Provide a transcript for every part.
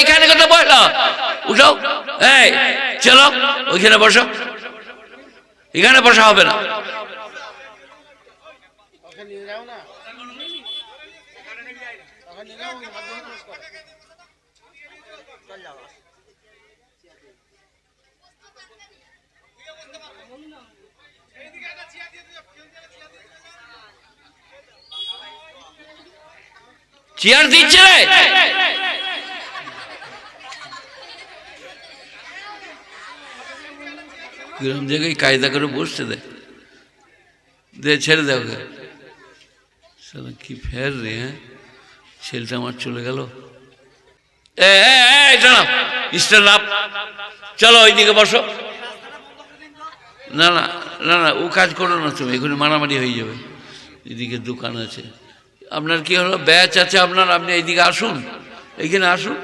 এখানে কথা বলো, উঠাও, এই চলো ওইখানে বসো, এখানে বসা হবে না। চেয়ার দিচ্ছে রে, গ্রাম জায়গায় কায়দা করে বসতে দেয়, ছেড়ে দেও। কি ফের রে, হ্যাঁ ছেলেটা আমার চলে গেল। চলো ওইদিকে বসো। না না না না, ও কাজ করো না তুমি, এখানে মারামারি হয়ে যাবে। এদিকে দোকান আছে, আপনার কি হলো, ব্যাচ আছে আপনার, আপনি এইদিকে আসুন, এইখানে আসুন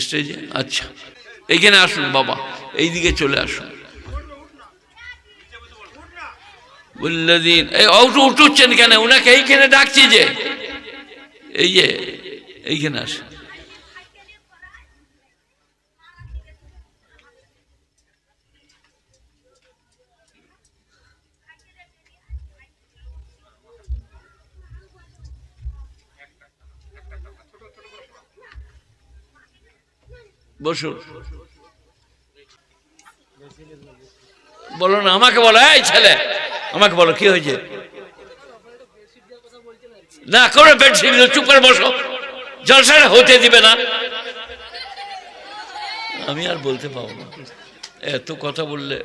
স্টেজে। আচ্ছা এইখানে আসুন বাবা, এইদিকে চলে আসুন। উঠুচ্ছেন কেন, ওনাকে এইখানে ডাকছি যে, এই যে এইখানে আসুন। বসুন, বলো না, আমাকে বলো, এই ছেলে আমাকে বলো কি হয়েছে। না করে বেডশিট, চুপ করে বসো, জলসা হতে দিবে না। আমি আর বলতে পারবো না, এত কথা বললে।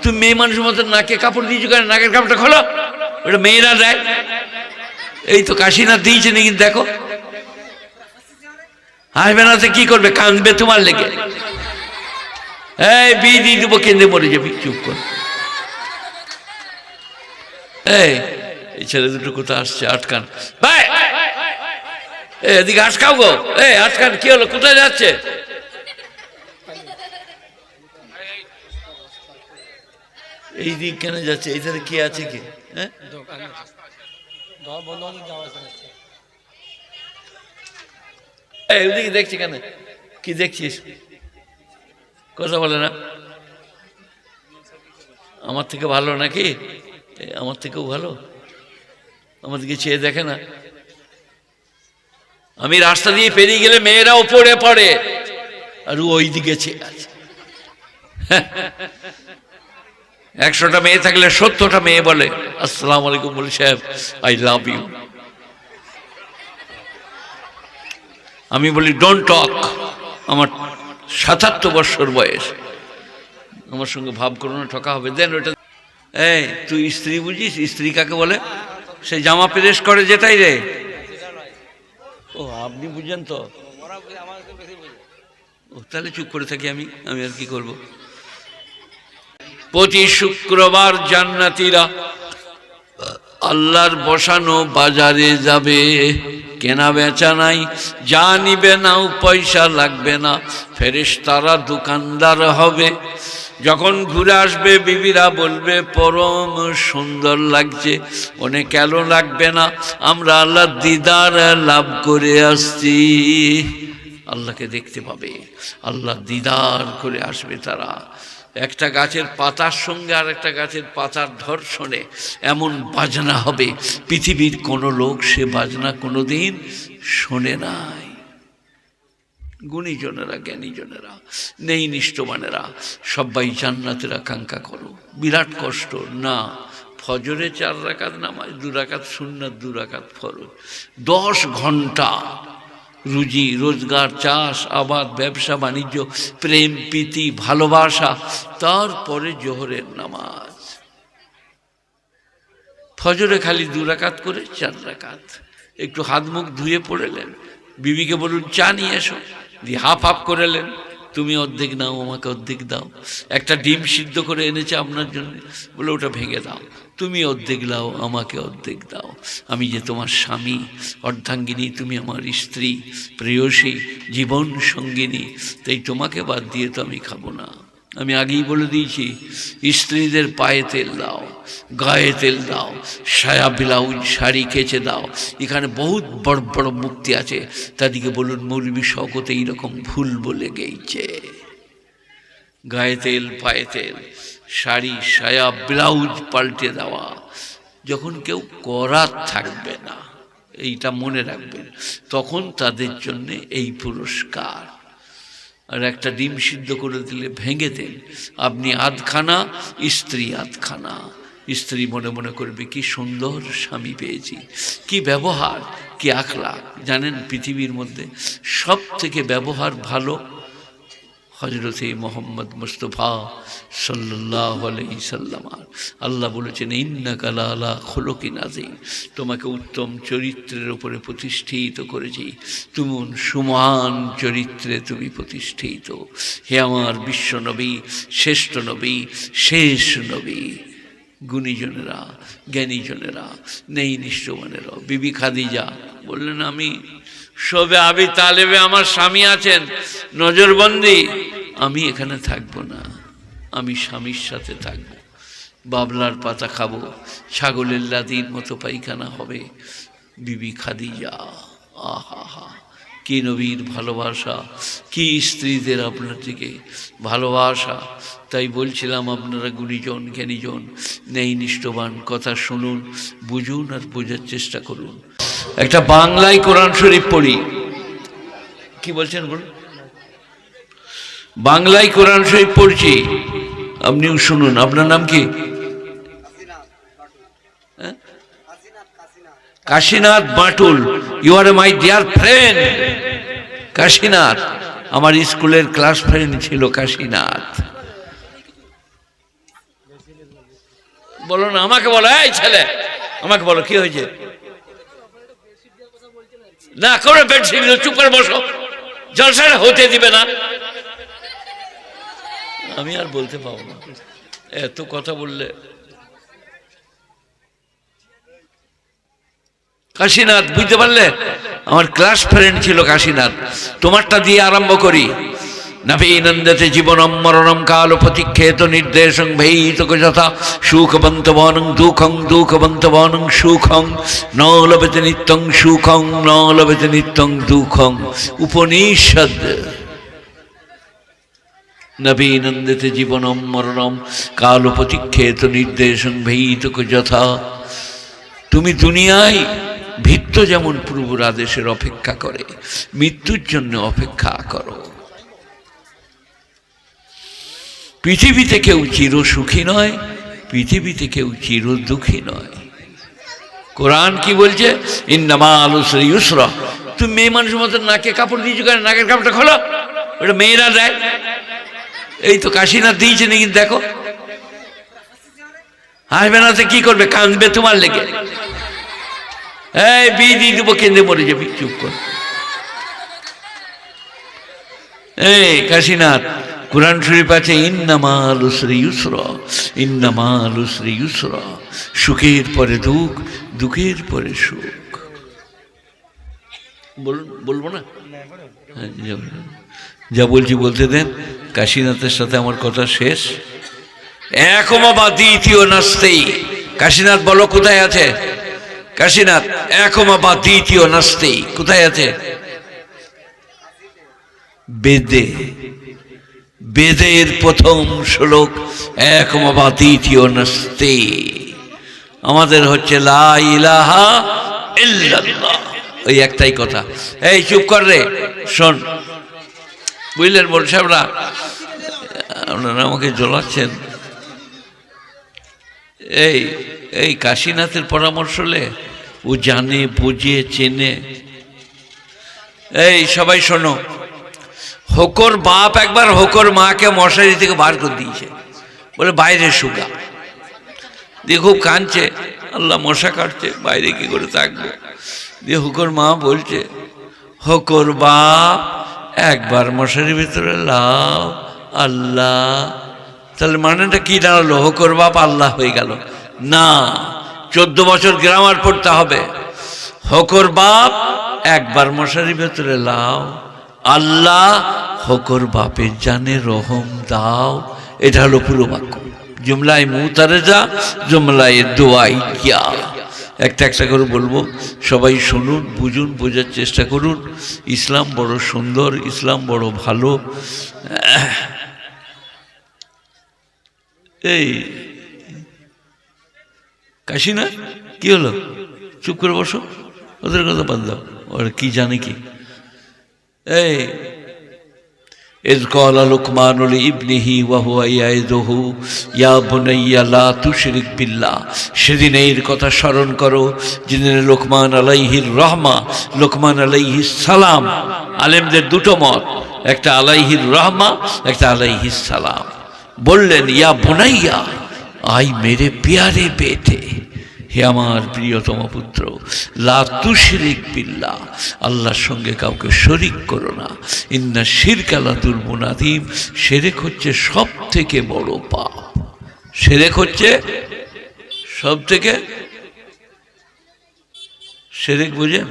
তুমি মেয়ে মানুষের মতো নাকে কাপড় দিয়েছো কেন, নাকের কাপড়টা খোলো, ওটা মেয়েরা দেয়। এই তো কাশিনাথ দিয়েছে নাকি, দেখো। হাসবে না তো কি করবে, কাঁদবে তোমার লেগে। এই বিয়ে দিয়ে দেবো, কেঁদে মরে যাবি, চুপ কর। এই ছেলে দুটো কোথায় আসছে, আটকান ভাই, এদিকে আটকাও গো, এই আটকান, কি হলো, কোথায় যাচ্ছে? এই দিক কেন যাচ্ছে, এই ধারে কি আছে কি? হ্যাঁ ওদিকে দেখছি কেন, কি দেখছিস, কথা বলে না। আমার থেকে ভালো নাকি, আমার থেকেও ভালো, আমার দিকে চেয়ে দেখে না। আমি রাস্তা দিয়ে পেরিয়ে গেলে মেয়েরা উপরে পড়ে, আর ওই দিকে চেয়ে আছে। 100টা মেয়ে থাকলে 70টা মেয়ে বলে আসসালামু আলাইকুম, বলি সাহেব আই লাভ ইউ। আমি বলি ডোন্ট টক, আমার 77 বছর বয়স, আমার সঙ্গে ভাব করো না, ঠকা হবে। দেন ওটা, এই তুই স্ত্রী বুঝিস, স্ত্রী কাকে বলে? সে জামা প্রেস করে যেটাই রে। ও আপনি বুঝেন তো, ও তাহলে চুপ করে থাকি আমি, আমি আর কি করব। প্রতি শুক্রবার জান্নাতীরা আল্লাহর বসানো বাজারে যাবে, কেনা বেচা নাই, যা নিবে নাও পয়সা লাগবে না, ফেরেশতারা দোকানদার হবে। যখন ঘুরে আসবে বিবিরা বলবে পরম সুন্দর লাগছে, অনেক কেন লাগবে না, আমরা আল্লাহর দিদার লাভ করে আসছি। আল্লাহকে দেখতে পাবে, আল্লাহ দিদার করে আসবে তারা। একটা গাছের পাতার সঙ্গে আর একটা গাছের পাতার ধর্ষণে এমন বাজনা হবে, পৃথিবীর কোনো লোক সে বাজনা কোনোদিন শোনে নাই। গুণীজনেরা, জ্ঞানীজনেরা, নেই নিষ্ঠবানেরা সবাই জান্নাতের আকাঙ্ক্ষা করো। বিরাট কষ্ট না, ফজরে 4 রাকাত নামাজ, 2 রাকাত সুন্নাত, 2 রাকাত ফরজ, 10 ঘন্টা রুজি রোজগার, চাষ আবাদ, ব্যবসা বাণিজ্য, প্রেম প্রীতি ভালোবাসা, তারপরে জোহরের নামাজ। ফজরে খালি 2 রাকাত করে 4 রাকাত, একটু হাত মুখ ধুয়ে পড়েলেন, বিবিকে বলুন চা নিয়ে এসো, দিয়ে হাফ হাফ করেলেন, তুমি অর্ধেক নাও আমাকে অর্ধেক দাও। একটা ডিম সিদ্ধ করে এনেছে আপনার জন্য, বলে ওটা ভেঙে দাও, তুমি অর্ধেক দাও আমাকে অর্ধেক দাও, আমি যে তোমার স্বামী অর্ধাঙ্গিনী, তুমি আমার স্ত্রী প্রেয়সী জীবন সঙ্গিনী, তাই তোমাকে বাদ দিয়ে তো আমি খাবো না, আমি আগেই বলে দিয়েছি, স্ত্রীদের পায়ে তেল দাও, গায়ে তেল দাও, সায়া ব্লাউজ শাড়ি কেচে দাও। এখানে বহুত বড় বড় মুক্তি আছে, তাদেরকে বলুন মৌলবী শওকত এইরকম ভুল বলে গেছে। গায়ে তেল, পায়ে তেল, শাড়ি সায়া ব্লাউজ পাল্টে দেওয়া, যখন কেউ করার থাকবে না, এইটা মনে রাখবেন, তখন তাদের জন্যে এই পুরস্কার। আর একটা ডিম সিদ্ধ করে দিলে ভেঙে দেন, আপনি আধখানা, স্ত্রী আধখানা। স্ত্রী মনে মনে করবে কি সুন্দর স্বামী পেয়েছি, কি ব্যবহার, কি আখলাক। জানেন পৃথিবীর মধ্যে সব থেকে ব্যবহার ভালো হযরতে মুহাম্মদ মুস্তাফা সাল্লাল্লাহু আলাইহি সাল্লাম। আল্লাহ বলেছেন ইন্নাকা লাআলা খুলুকিন আযীম, তোমাকে উত্তম চরিত্রের উপরে প্রতিষ্ঠিত করেছি, তুমি সুমহান চরিত্রে তুমি প্রতিষ্ঠিত। হে আমার বিশ্ব নবী, শ্রেষ্ঠ নবী, শেষ নবী। গুণীজনেরা, জ্ঞানীজনেরা, নেই নিষ্ঠবানেরা। বিবি খাদিজা বললেন আমি শোবে আবি তালেবে আমার স্বামী আছেন নজরবন্দি, আমি এখানে থাকবো না, আমি স্বামীর সাথে থাকবো। বাবলার পাতা খাবো, ছাগলের লাদির মতো পায়খানা হবে। বিবি খাদিজা, আহা হা, কি নবীর ভালোবাসা, কি স্ত্রীদের আপনার থেকে ভালোবাসা। তাই বলছিলাম আপনারা গুণীজন জ্ঞানীজন নেই নিষ্ঠবান, কথা শুনুন, বুঝুন আর বোঝার চেষ্টা করুন। একটা বাংলায় কোরআন শরীফ পড়ি। কি বলছেন বলুন? বাংলায় কোরআন শরীফ পড়ছি, আপনিও শুনুন। আপনার নাম কি? Kashinath Batul. You are my dear friend Kashinath. আমার স্কুলের ক্লাস ফ্রেন্ড ছিল কাশীনাথ। বলো না, আমাকে বলো, এই ছেলে আমাকে বলো কি হয়েছে। না করে বেডশিট, চুপ করে বসো, জলসা হতে দিবে না। আমি আর বলতে পারবো না, এত কথা বললে। কাশীনাথ, বুঝতে পারলে? আমার ক্লাস ফ্রেন্ড ছিল কাশীনাথ। তোমারটা দিয়ে আরম্ভ করি। নবীনন্দতে জীবনম মরণম কাল প্রতীক্ষেত নির্দেশং ভৈত যথা সুখবন্তবনং দুঃখং দুঃখবন্তবনং সুখং ন লভতে নিত্যং সুখং ন লভতে নিত্যং দুঃখং। উপনিষদ। নবীনন্দতে জীবনম মরণম কাল প্রতীক্ষেত নির্দেশং ভৈত যথা। তুমি দুনিয়ায় ভিত্ত যেমন প্রভুর আদেশের অপেক্ষা করে, মৃত্যুর জন্য অপেক্ষা করো। পৃথিবীতে কেউ চির সুখী নয়, পৃথিবীতে কেউ চির দুঃখী নয়। কোরআন কি বলছে? ইন্নামাল উসরি ইউসরা। তুমি মেয়ে মানুষের মতো নাকে কাপড় দিয়েছো কেন? নাকের কাপড়টা খোলো, ওটা মেয়েরা দেয়। এই তো কাশীনাথ দিয়েছে নাকি দেখো। হাসবে না তো কি করবে? কাঁদবে তোমার লেগে। এই বিয়ে দিয়ে দেবো, কেঁদে মরে যাবি, চুপ কর। এই কাশীনাথ, কুরআন শরীফ আছে ইন্নামাল উসরি ইউসরা, ইন্নামাল উসরি ইউসরা। সুখের পরে দুঃখ, দুঃখের পরে সুখ। বলবো না? যা বলছি বলতে দেন। কাশীনাথের সাথে আমার কথা শেষ। একমা বা দ্বিতীয় নাস্তেই। কাশীনাথ বলো কোথায় আছে? কাশীনাথ, একমা বা দ্বিতীয় নাস্তেই কোথায় আছে? বেদে। বেদের প্রথম শ্লোক একমা বা দ্বিতীয় নাস্তে। আমাদের হচ্ছে লা ইলাহা ইল্লাল্লাহ, ওই একটাই কথা। এই চুপ কর রে, শোন। বুঝলেন বল সাহেবরা? আপনারা আমাকে জ্বলাচ্ছেন। এই এই কাশীনাথের পরামর্শ লে ও জানে, বুঝে, চেনে। এই সবাই শোনো, হকর বাপ একবার হকর মাকে মশারি থেকে বার করে দিয়েছে, বলে বাইরে শুকা দিয়ে খুব কাঁদছে। আল্লাহ মশা কাটছে, বাইরে কি করে থাকবে। দিয়ে হকর মা বলছে, হকর বাপ একবার মশারির ভিতরে লাও আল্লাহ। তাহলে মানেটা কি দাঁড়ালো? হকর বাপ আল্লাহ হয়ে গেল না। 14 বছর গ্রামার পড়তে হবে। হকর বাপ একবার মশারির ভেতরে লাও আল্লাহ, হকর বাপের জানে রহম দাও। এটা হলো পুরো বাক্য। জুমলায় মুতারেজা, জুমলায় দোয়াইয়া। একটা একটা করে বলবো, সবাই শুনুন, বুঝুন, বোঝার চেষ্টা করুন। ইসলাম বড় সুন্দর, ইসলাম বড় ভালো। এই কাশি না, কি হলো? চুপ করে বসো, ওদের কথা বাদ দাও, ওরা কি জানে কি। এই إذ قال لقمان لابنه وهو يعظه يا بني لا تشرك بالله। সেদিন এর কথা স্মরণ করো যেদিন লোকমান আলাইহির রহমা, লোকমান আলাইহিস সালাম, আলেমদের দুটো মত, একটা আলাইহির রহমা, একটা আলাইহিস সালাম, বললেন ইয়া বুনাইয়া, আই মেরে প্যারে বেটে, হে আমার প্রিয়তম পুত্র, লা তুশরিক বিল্লাহ, আল্লাহর সঙ্গে কাউকে শরিক করো না। ইন্না শিরকা লাযুলমুন আযীম, শিরক হচ্ছে সব থেকে বড় পাপ। শিরক হচ্ছে সব থেকে, শিরক বুঝেন?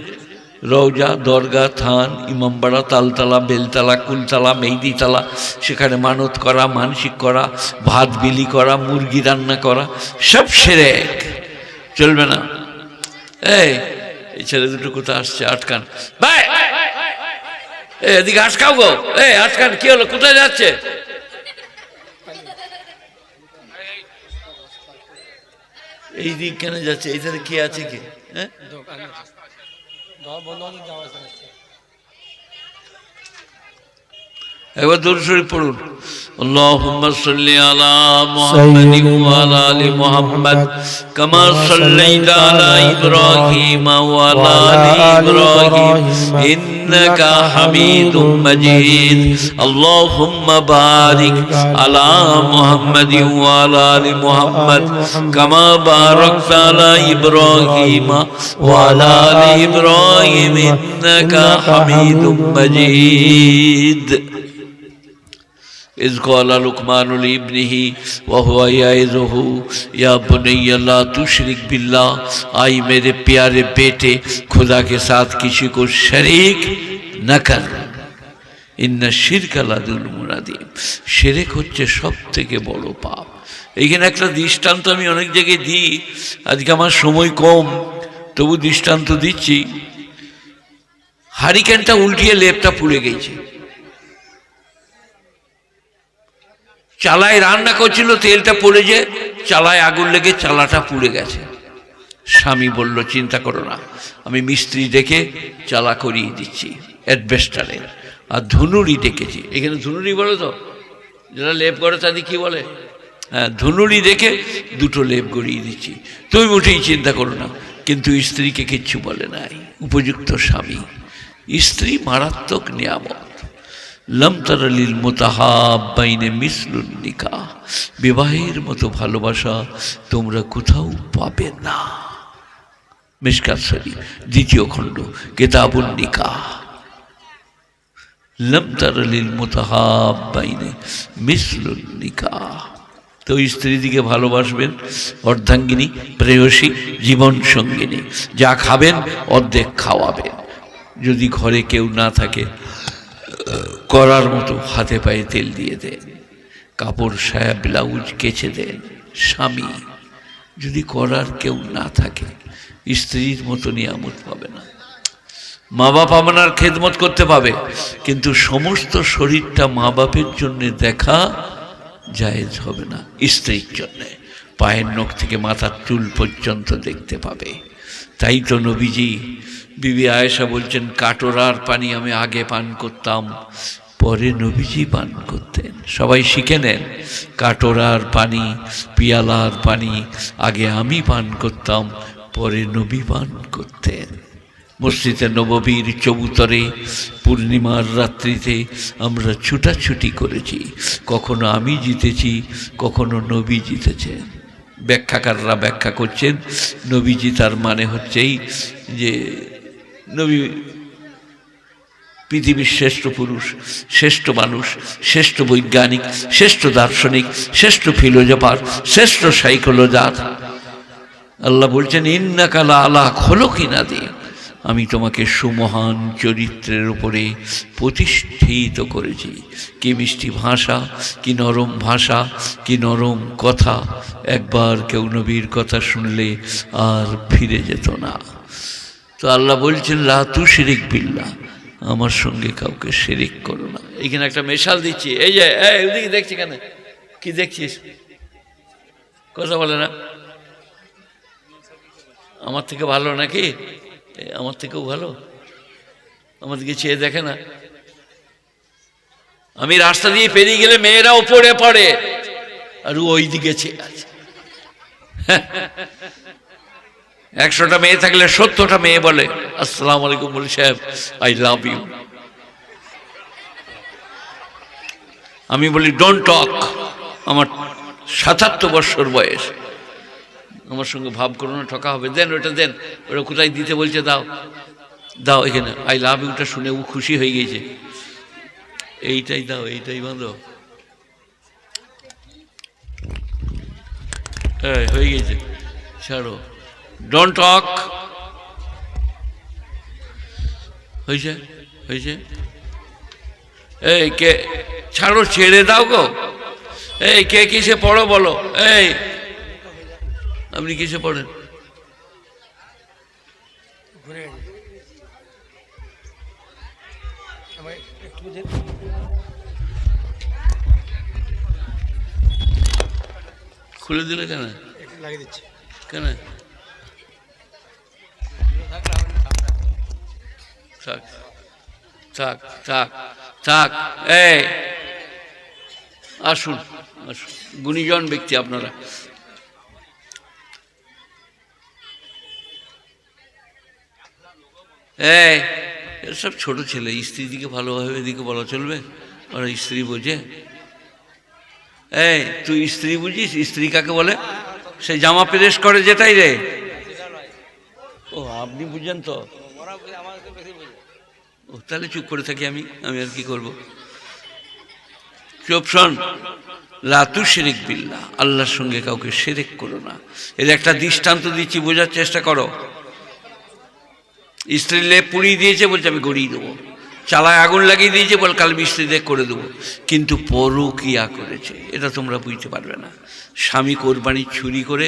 রওজা, দরগা, থান, ইমামবাড়া, তালতলা, বেলতলা, কুলতলা, মেহেদিতলা, সেখানে মানত করা, মানসিক করা, ভাত বিলি করা, মুরগি রান্না করা, সব শিরক, চলবে না। এই ছেলে দুটো কোথায় আসছে? আটকান ভাই, এদিকে আটকাও গো। এই আটকান, কি হলো? কোথায় যাচ্ছে? এই দিক কেন যাচ্ছে? এই ধারে কি আছে কি? হ্যাঁ, একবার দরুদ শরীফ পড়ুন। আল্লাহুম্মা সাল্লি আলা মুহাম্মাদিন ওয়া আলা আলি মুহাম্মাদ কামা সাল্লাইতা আলা ইব্রাহিম ওয়া আলা আলি ইব্রাহিম ইন্নাকা হামিদুম মাজিদ। আল্লাহুম্মা বারিক আলা মুহাম্মাদিন ওয়া আলা আলি মুহাম্মাদ কামা বারাকতা আলা ইব্রাহিম ওয়া আলা আলি ইব্রাহিম ইন্নাকা হামিদুম মাজিদ। إذ قال لقمان لابنه وهو يعظه يا بني لا تشرك بالله, आई मेरे प्यारे बेटे खुदा के साथ किसी को शरीक न कर। इन्ना शिरका लाज़ुल्मुन अज़ीम, শিরক হচ্ছে সব থেকে বড় পাপ। এইখানে একটা দৃষ্টান্ত আমি অনেক জায়গায় দিই, আজকে আমার সময় কম, তবু দৃষ্টান্ত দিচ্ছি। হারিকেনটা উল্টিয়ে লেপটা পুড়ে গেছে, চালায় রান্না করছিল, তেলটা পড়ে যে চালায় আগুন লেগে চালাটা পুড়ে গেছে। স্বামী বলল চিন্তা করো না, আমি মিস্ত্রি ডেকে চালা করিয়ে দিচ্ছি অ্যাডবেস্টারের, আর ধুনুরি ডেকেছি। এখানে ধুনুরি বলে তো, যারা লেপ করে তাদের কি বলে? হ্যাঁ, ধুনুরি ডেকে দুটো লেপ গড়িয়ে দিচ্ছি, তুমি মোটেই চিন্তা করো না। কিন্তু স্ত্রীকে কিচ্ছু বলে নাই। উপযুক্ত স্বামী। স্ত্রী মারাত্মক নিয়ামত। লম তারা লিল মুতাহাব্বাইনে মিসলুন নিকাহ, বিবাহের মতো ভালোবাসা তোমরা কোথাও পাবে না। মিশকাত শরীফ 2 খণ্ড, কিতাবুন নিকাহ। লম তারা লিল মুতাহাব্বাইনে মিসলুন নিকাহ। তো স্ত্রীদিকে ভালোবাসবেন, অর্ধাঙ্গিনী, প্রেয়সী, জীবন সঙ্গিনী। যা খাবেন অর্ধেক খাওয়াবেন। যদি ঘরে কেউ না থাকে, করার মতো হাতে পায়ে তেল দিয়ে দেন, কাপড় সায়া ব্লাউজ কেচে দেন। স্বামী যদি করার কেউ না থাকে, স্ত্রীর মতো নিয়ামত পাবে না। মা বাপ আপনার খেদমত করতে পাবে, কিন্তু সমস্ত শরীরটা মা বাপের জন্য দেখা জায়েজ হবে না। স্ত্রীর জন্যে পায়ের নখ থেকে মাথার চুল পর্যন্ত দেখতে পাবে। তাই তো নবীজি, বিবি আয়েশা বলছেন, কাটোরার পানি আমি আগে পান করতাম, পরে নবীজি পান করতেন। সবাই শিখে নেন, কাটোরার পানি, পিয়ালার পানি আগে আমি পান করতাম, পরে নবী পান করতেন। মসজিদে নববীর চৌতরে পূর্ণিমার রাত্রিতে আমরা ছুটাছুটি করেছি। কখনো আমি জিতেছি, কখনো নবী জিতেছেন। ব্যাখ্যাকাররা ব্যাখ্যা করছেন, নবীজি তার মানে হচ্ছেই যে নবী পৃথিবীর শ্রেষ্ঠ পুরুষ, শ্রেষ্ঠ মানুষ, শ্রেষ্ঠ বৈজ্ঞানিক, শ্রেষ্ঠ দার্শনিক, শ্রেষ্ঠ ফিলোজফার, শ্রেষ্ঠ সাইকোলজার। আল্লাহ বলছেন ইন্নাকা লা আলা খুলুকিন আযীম, আমি তোমাকে সুমহান চরিত্রের উপরে প্রতিষ্ঠিত করেছি। কি মিষ্টি ভাষা, কি নরম ভাষা, কি নরম কথা। একবার কেউ নবীর কথা শুনলে আর ফিরে যেত না। তো আল্লাহ বলছেন লা তুশরিক বিল্লাহ, আমার সঙ্গে কাউকে শিরিক করো না। এইখানে একটা মেশাল দিচ্ছি, এই যে ওদিকে দেখছি, কেন কি দেখছিস, কথা বলে না? আমার থেকে ভালো নাকি? আমার থেকেও ভালো, আমার দিকে চেয়ে দেখে না। আমি রাস্তা দিয়ে পেরিয়ে গেলে মেয়েরা উপরে পড়ে, আর ওই দিকে চেয়ে আছে। 100টা মেয়ে থাকলে 70টা মেয়ে বলে আসসালামু আলাইকুম, বলি সাহেব আই লাভ ইউ। আমি বলি ডোন্ট টক, আমার 77 বছর বয়স, আমার সঙ্গে ভাব করো না, ঠকা হবে। দেন ওটা, দেন ওটা, কোথায় দিতে বলছে দাও, দাও এখানে। আই লাভ ইউটা শুনে ও খুশি হয়ে গেছে, এইটাই দাও, এইটাই বাঁধো, হয়ে গেছে, ছাড়ো, ডোন্ট টক। হয়েছে, হয়েছে। এই কে, ছাড়ো, ছেড়ে দাও গো। এই কে কিসে পড়ো বলো? এই আপনি কিসে পড়েন? খুলে দিলে কেন? কেন? থাক থাক থাক থাক। এই আসুন, আসুন, গুণীজন ব্যক্তি আপনারা। সব ছোট ছেলে, স্ত্রীর দিকে ভালোভাবে এদিকে বলা চলবে? ওরা স্ত্রী বোঝে? তুই স্ত্রী বুঝিস? স্ত্রী কাকে বলে? সে জামা প্রেস করে যেটাই রে। ও আপনি বুঝেন তো? ও তাহলে চুপ করে থাকি আমি আর কি করব? চুপ শোন। লা তুশরিক বিল্লাহ, আল্লাহর সঙ্গে কাউকে শিরক করো না। এর একটা দৃষ্টান্ত দিচ্ছি, বোঝার চেষ্টা করো। স্ত্রীর লেপ পুড়িয়ে দিয়েছে, বলছে আমি গড়িয়ে দেবো। চালায় আগুন লাগিয়ে দিয়েছে, বল কাল মিস্ত্রি দিয়ে করে দেবো। কিন্তু পরকিয়া করেছে, এটা তোমরা বুঝতে পারবে না। স্বামী কোরবানি ছুরি করে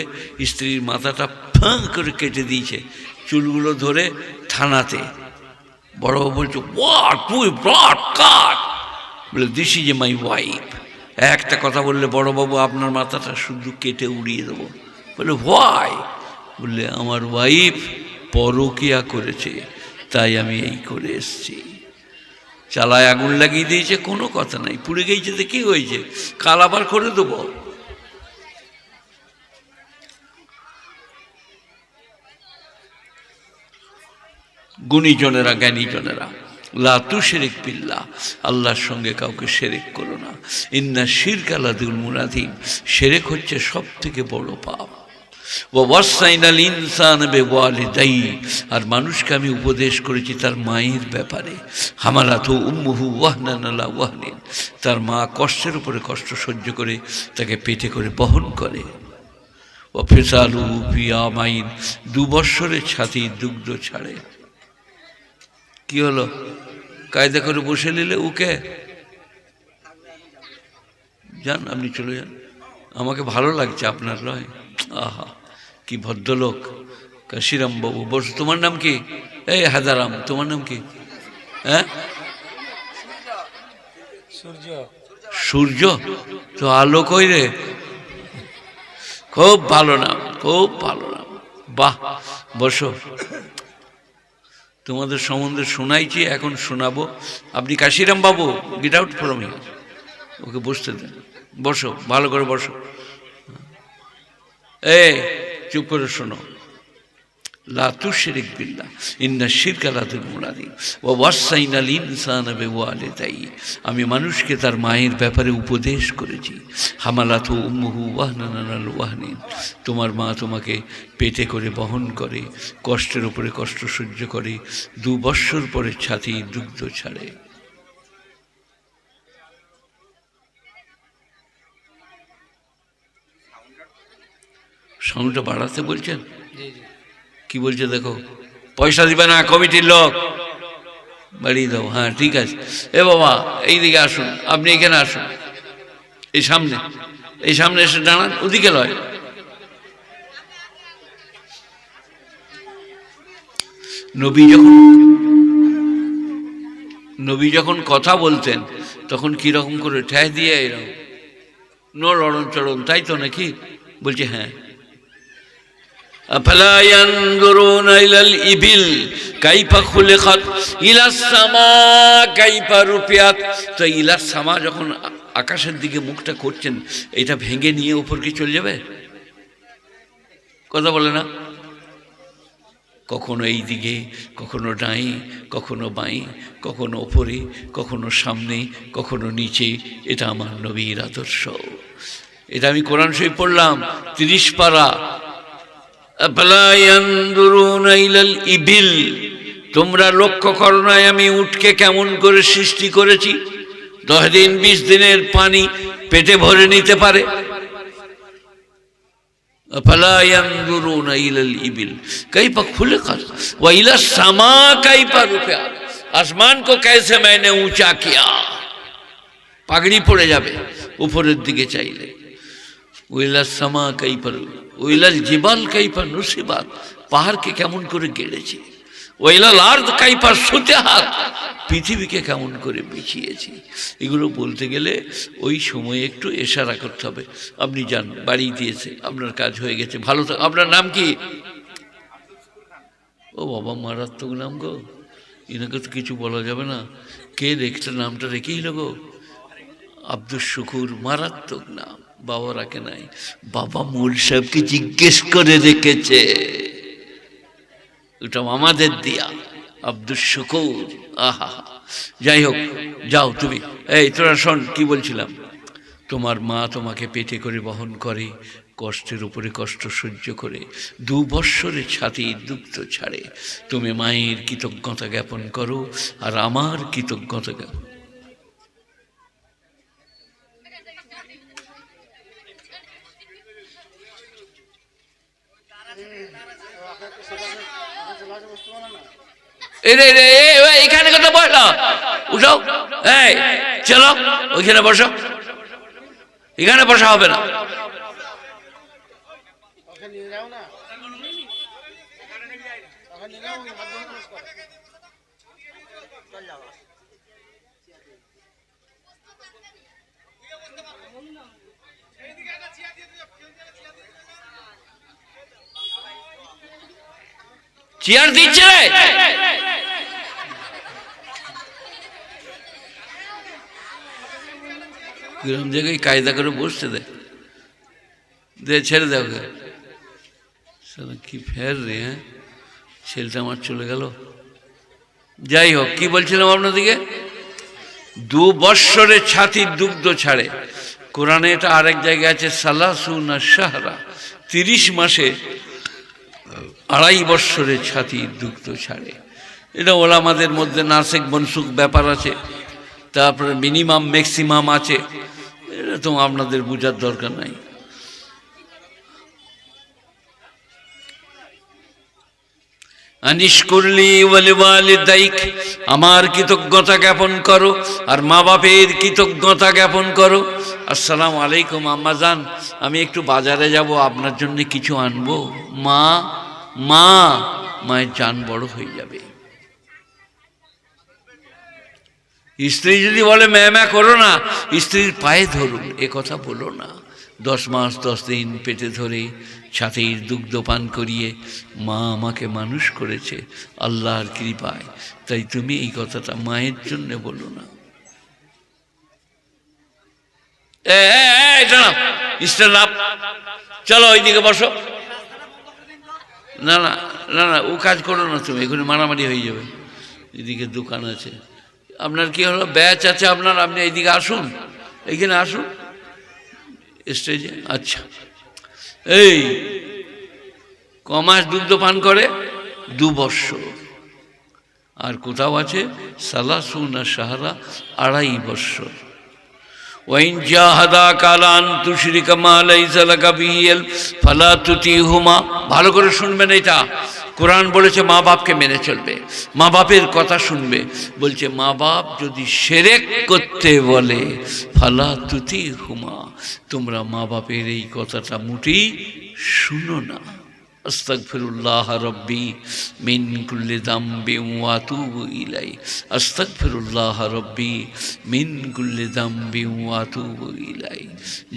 স্ত্রীর মাথাটা ফাঁ করে কেটে দিয়েছে, চুলগুলো ধরে থানাতে। বড়বাবু বলছে হোয়াট, তুই ব্রড কাট? বলে দিস ইজ মাই ওয়াইফ। একটা কথা বললে বড়বাবু আপনার মাথাটা শুধু কেটে উড়িয়ে দেবো। বলে হোয়াই? বললে আমার ওয়াইফ পরকিয়া করেছে, তাই আমি এই করে এসছি। চালায় আগুন লাগিয়ে দিয়েছে, কোনো কথা নাই, পুড়ে গেছে তো কি হয়েছে, কাল আবার করে দেবো। গুণীজনেরা, জ্ঞানীজনেরা, লা তুশরিক বিল্লাহ, আল্লাহর সঙ্গে কাউকে শিরক করো না। ইন্না শিরকা লাযুলমুন আযীম, শিরক হচ্ছে সব থেকে বড় পাপ। ওয়া ওয়াসাইনাল ইনসানা বিওয়ালিদাইহি, আর মানুষকে আমি উপদেশ করেছি তার মায়ের ব্যাপারে। হামালাতহু উম্মুহু ওয়াহনান আলা ওয়াহনিন, তার মা কষ্টের উপরে কষ্ট সহ্য করে তাকে পেটে করে বহন করে। ওয়া ফিসালুহু ফি আমাইন, 2 বৎসরের ছাতি দুগ্ধ ছাড়ে। কি হলো? কায়দা করে বসে নিলে উকে যান, আপনি চলে যান, আমাকে ভালো লাগছে আপনার নয়। আহা কি ভদ্রলোক কাশিরাম বাবু, বস। তোমার নাম কি? এই হাজারাম, তোমার নাম কি? হ্যাঁ, সূর্য। তো আলো কই রে? খুব ভালো নাম, খুব ভালো নাম, বাহ। বসো, তোমাদের সম্বন্ধে শোনাইছি, এখন শোনাবো। আপনি কাশিরাম বাবু, গেট আউট ফ্রম হিয়ার। ওকে বসতে দেন, বসো, ভালো করে বসো। চুপ করে শোনো। লা তুশরিক বিল্লাহ ইন্না শিরকা লাযুলমুন আযীম ওয়া ওয়াসাইনাল ইনসানা বিওয়ালিদাইহি, আমি মানুষকে তার মায়ের ব্যাপারে উপদেশ করেছি। হামালাতহু উম্মুহু ওয়াহনান আলা ওয়াহনিন, তোমার মা তোমাকে পেটে করে বহন করে, কষ্টের উপরে কষ্ট সহ্য করে, 2 বৎসর পরে ছাতি দুগ্ধ ছাড়ে। সাউন্ডটা বাড়াতে বলছেন? কি বলছে দেখো? পয়সা দিবে না কমিটির লোক? বাড়িয়ে দাও। হ্যাঁ ঠিক আছে। এ বাবা এইদিকে আসুন, আপনি এখানে আসুন, এই সামনে এসে দাঁড়ান, ওদিকে নয়। নবী যখন কথা বলতেন তখন কিরকম করে ঠেয় দিয়ে এরকম নড়ন চড়ন, তাই তো নাকি? বলছে হ্যাঁ। আফালা ইয়ানজুরুনা ইলাল ইবিল কাইফা খুলিকাত ইলাস সামা কাইফা রুফিআত। তো ইলাস সামা যখন আকাশের দিকে মুখটা করছেন, এটা ভেঙে নিয়ে উপর কি চলে যাবে? কথা বলে না? কখনো এই দিকে, কখনো ডাই, কখনো বাঁই, কখনো ওপরে, কখনো সামনে, কখনো নিচে। এটা আমার নবীর আদর্শ। এটা আমি কোরআন শরীফ পড়লাম 30 পারা। আফালা ইয়ানজুরুনা ইলাল ইবিল, তোমরা লক্ষ্য করো না আমি উটকে কেমন করে সৃষ্টি করেছি? 10 দিন 20 দিনের পানি পেটে ভরে নিতে পারে। अफला यंजुरूना इलल इबिल कैफा खुलिकत व इला समा कैफा रुफिअत। आसमान को कैसे मैंने ऊंचा किया, পাগড়ি পড়ে যাবে উপরের দিকে চাইলে। ওইলা সামা কাইফা, ওইলাল জিবাল কাইফা নুসিবাত, পাহাড়কে কেমন করে গেড়েছি। ওইলাল আরদ কাইফা সুতিহাত, পৃথিবীকে কেমন করে বিছিয়েছি। এগুলো বলতে গেলে ওই সময়ে একটু ইশারা করতে হবে। আপনি যান, বাড়ি দিয়েছে, আপনার কাজ হয়ে গেছে, ভালো থাক। আপনার নাম কি? ও বাবা, মারাত্মক নাম গো, এনাকে তো কিছু বলা যাবে না। কে রেখেছে নামটা? রেখেই গো, আব্দুল শুকুর। মারাত্মক নাম, বাবা রাখে নাই, বাবা মূল সাহেবকে জিজ্ঞেস করে রেখেছে। ওটা আমাদের দিয়া, আব্দুল শুকুর। আহা, যাই হোক, যাও তুমি। এই তোরা শোন, কি বলছিলাম? তোমার মা তোমাকে পেটে করে বহন করে, কষ্টের উপরে কষ্ট সহ্য করে 2 বৎসরে ছাতির দুগ্ধ ছাড়ে। তুমি মায়ের কৃতজ্ঞতা জ্ঞাপন করো, আর আমার কৃতজ্ঞতা জ্ঞাপন। এখানে কথা বলো, উঠাও, এই চলো ওইখানে বসো। এখানে বসা হবে না। চেয়ার দিচ্ছে রে, গ্রাম জায়গায় কায়দা করে বসতে দেয়, ছেড়ে দাও। কি ফের রে, হ্যাঁ ছেলেটা আমার চলে গেল। যাই হোক, কি বলছিলাম আপনাদিকে? 2 বৎসরে ছাতির দুগ্ধ ছাড়ে। কোরআনে এটা আরেক জায়গায় আছে, সালাসুনা শাহরা, 30 মাসে 2.5 বৎসরে ছাতির দুগ্ধ ছাড়ে। এটা ওলামাদের মধ্যে নাসেক বনসুক ব্যাপার আছে, তারপরে মিনিমাম ম্যাক্সিমাম আছে। এটা তো আপনাদের বোঝার দরকার নাই। আনিশকুরলি ওয়ালিওয়ালিদাইক, আমার কৃতজ্ঞতা জ্ঞাপন করো আর মা বাপের কৃতজ্ঞতা জ্ঞাপন করো। আসসালামু আলাইকুম আম্মা জান, আমি একটু বাজারে যাব, আপনার জন্য কিছু আনবো। মা মা, মায়ের জান বড় হয়ে যাবে। স্ত্রী যদি বলে ম্যামা করো না, স্ত্রীর পায়ে ধরুন, এ কথা বলো না। 10 মাস 10 দিন পেটে ধরে ছাতির দুগ্ধ পান করিয়ে মা আমাকে মানুষ করেছে আল্লাহর কৃপায়। তাই তুমি এই কথাটা মায়ের জন্য বলো না। চলো ওইদিকে বসো। না না না না, ও কাজ করো না তুমি, এখানে মারামারি হয়ে যাবে। এদিকে দোকান আছে। আপনার কি হলো, ব্যাচ আছে আপনার, আপনি এইদিকে আসুন, এইখানে আসুন স্টেজে। আচ্ছা, এই কমাস দুগ্ধ পান করে 2 বৎসর। আর কোথাও আছে সালাসুনা শাহরা, 2.5 বৎসর। ওয়াইন জাহাদাকা আলা আন তুশরিকা মা লাইসা লাকা বিহি ইলম ফালা তুতিহুমা। ভালো করে শুনবেন, এটা কোরআন বলেছে মা বাপকে মেনে চলবে, মা বাপের কথা শুনবে। বলছে মা বাপ যদি শিরক করতে বলে ফালা তুতি হুমা, তোমরা মা বাপের এই কথাটা মোটেই শুনো না। আস্তাগফিরুল্লাহ রব্বি মিন কুল্লি যামবিন ওয়া আতুবু ইলাই, আস্তাগফিরুল্লাহ রব্বি মিন কুল্লি যামবিন ওয়া আতুবু ইলাই।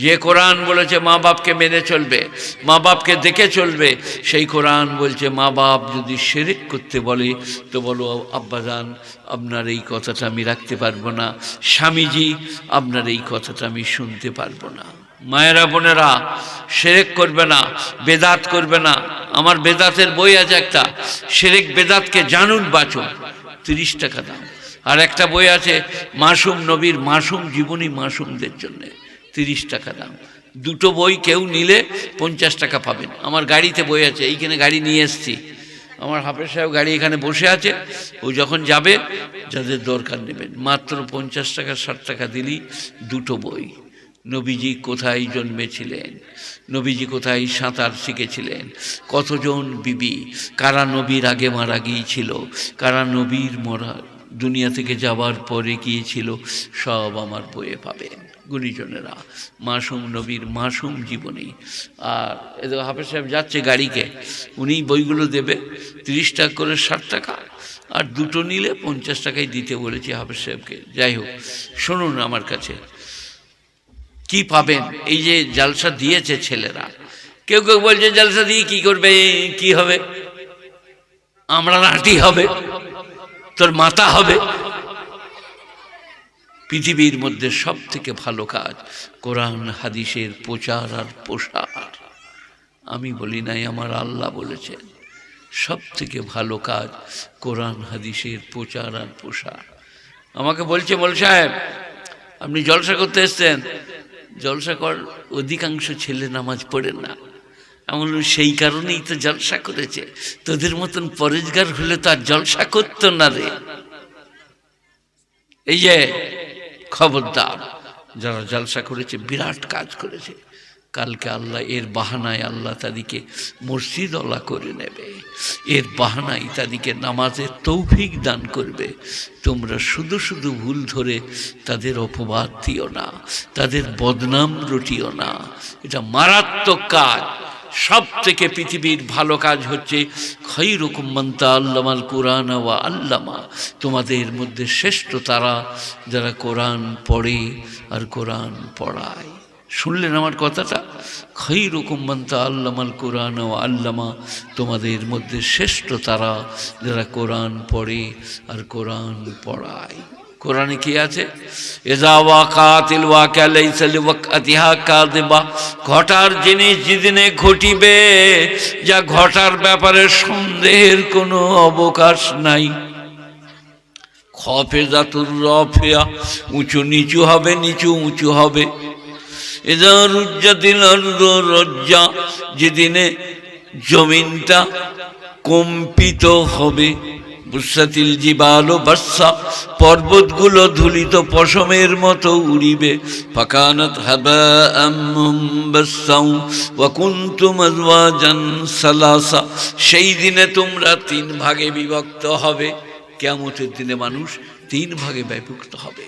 যে কোরআন বলেছে মা বাপকে মেনে চলবে, মা বাপকে দেখে চলবে, সেই কোরআন বলছে মা বাপ যদি শিরক করতে বলে তো বলো আব্বাজান আপনার এই কথাটা আমি রাখতে পারবো না, স্বামীজি আপনার এই কথাটা আমি শুনতে পারবো না। মায়েরা বোনেরা, শিরক করবে না, বেদাত করবে না। আমার বেদাতের বই আছে একটা, শিরক বেদাতকে জানুন বাঁচুন, 30 টাকা দাম। আর একটা বই আছে মাসুম নবীর মাসুম জীবনী মাসুমদের জন্য, 30 টাকা দাম। দুটো বই কেউ নিলে 50 টাকা পাবেন। আমার গাড়িতে বই আছে, এইখানে গাড়ি নিয়ে এসছি। আমার হাফেজ সাহেব গাড়ি এখানে বসে আছে, ও যখন যাবে যাদের দরকার নেবেন, মাত্র 50 টাকা 60 টাকা দিলেই দুটো বই। নবীজি কোথায় জন্মেছিলেন, নবীজি কোথায় সাঁতার শিখেছিলেন, কতজন বিবি, কারা নবীর আগে মারা গিয়েছিল, কারা নবীর দুনিয়া থেকে যাওয়ার পরে গিয়েছিল, সব আমার বইয়ে পাবেন গুণীজনেরা। মাসুম নবীর মাসুম জীবনী। আর এদের হাফেজ সাহেব যাচ্ছে গাড়িকে, উনি বইগুলো দেবে 30 টাকা করে 60 টাকা, আর দুটো নিলে 50 টাকাই দিতে বলেছি হাফেজ সাহেবকে। যাই হোক, শুনুন আমার কাছে কি পাবেন। এই যে জলসা দিয়েছে ছেলেরা, কেউ কেউ বলছে জলসা দিয়ে কি করবে, কি হবে, আমরা নাটি হবে, তোর মাথা হবে। পৃথিবীর মধ্যে সব থেকে ভালো কাজ কোরআন হাদিসের প্রচার আর প্রসার। আমি বলি নাই, আমার আল্লাহ বলেছেন সব থেকে ভালো কাজ কোরআন হাদিসের প্রচার আর প্রসার। আমাকে বলছে মোল সাহেব আপনি জলসা করতে এসছেন, জলসা কর, অধিকাংশ ছেলে নামাজ পড়ে না। এমন সেই কারণেই তো জলসা করেছে, তোদের মতন পরেজগার হলে তো আর জলসা করতো না রে। এই যে খবরদার, যারা জলসা করেছে বিরাট কাজ করেছে। কালকে আল্লাহ এর বাহানায় আল্লাহ তাদেরকে মসজিদওয়ালা করে নেবে, এর বাহানায় তাদেরকে নামাজের তৌফিক দান করবে। তোমরা শুধু শুধু ভুল ধরে তাদের অপবাদ দিও না, তাদের বদনাম রটিও না, এটা মারাত্মক কাজ। সব থেকে পৃথিবীর ভালো কাজ হচ্ছে খায়রুকুম মান তাআল্লামাল কুরআন ওয়া আল্লামা, তোমাদের মধ্যে শ্রেষ্ঠ তারা যারা কোরআন পড়ে আর কোরআন পড়ায়। শুনলেন আমার কথাটা? খায়রুকুম মান তাআল্লামাল কুরআন ওয়া আল্লামা, তোমাদের মধ্যে শ্রেষ্ঠ তারা যারা কোরআন পড়ে আর কোরআন পড়ায়। কোরআনে কি আছে? ইযা ওয়াকাতিল ওয়াকিয়া লাইসা লিওয়াকতিহা কাযিবা, ঘটার জিনিস যেদিনে ঘটিবে, যা ঘটার ব্যাপারে সন্দেহের কোনো অবকাশ নাই। খাফিজাতুর রাফিয়া, উঁচু নিচু হবে, নিচু উঁচু হবে। ইযা রুজ্জাতিল আরদু রাজ্জা, যেদিনে জমিনটা কম্পিত হবে। বুসাতিল জিবালু বাসসা, পর্বতগুলো ধুলিত পশমের মতো উড়িবে। ফাকানাত হাবাআম মুনবাসসাও ওয়া কুনতুম আজওয়াজান সালাসা, সেই দিনে তোমরা 3 ভাগে বিভক্ত হবে। কিয়ামতের দিনে মানুষ 3 ভাগে বিভক্ত হবে।